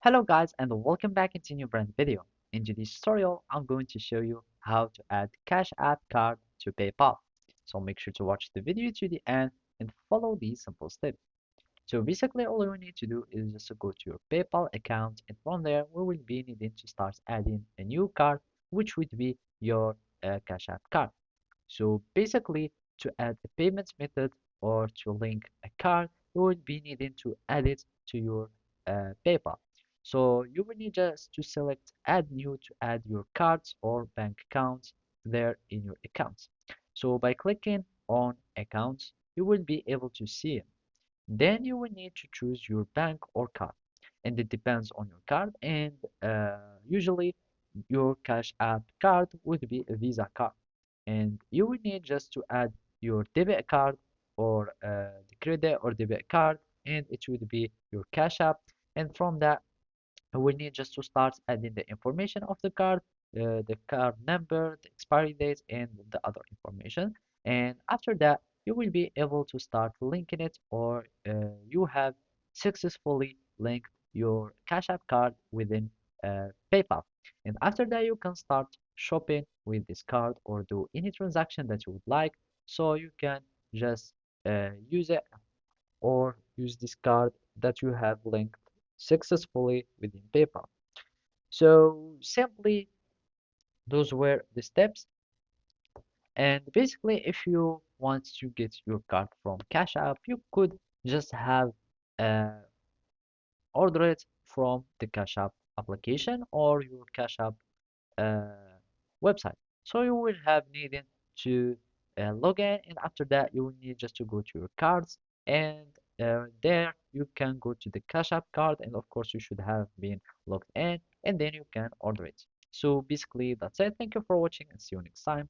Hello guys and welcome back into a new brand video. In today's tutorial, I'm going to show you how to add Cash App card to PayPal. So make sure to watch the video to the end and follow these simple steps. So basically all you need to do is just to go to your PayPal account and from there we will be needing to start adding a new card which would be your Cash App card. So basically to add a payment method or to link a card, you will be needing to add it to your PayPal. So you will need just to select add new to add your cards or bank accounts there in your accounts. So by clicking on accounts, you will be able to see it. Then you will need to choose your bank or card. And it depends on your card and usually your Cash App card would be a Visa card and you will need just to add your debit card or the credit or debit card and it would be your Cash App and from that you will need just to start adding the information of the card number, the expiry date and the other information and after that you will be able to start linking it or you have successfully linked your Cash App card within PayPal and after that you can start shopping with this card or do any transaction that you would like so you can just use it or use this card that you have linked successfully within PayPal. So simply those were the steps and basically if you want to get your card from Cash App you could just have uh, order it from the Cash App application or your Cash App uh, website. So you will have needed to log in and after that you will need just to go to your cards and there you can go to the Cash App card and of course you should have been logged in and then you can order it. So basically that's it. Thank you for watching and see you next time.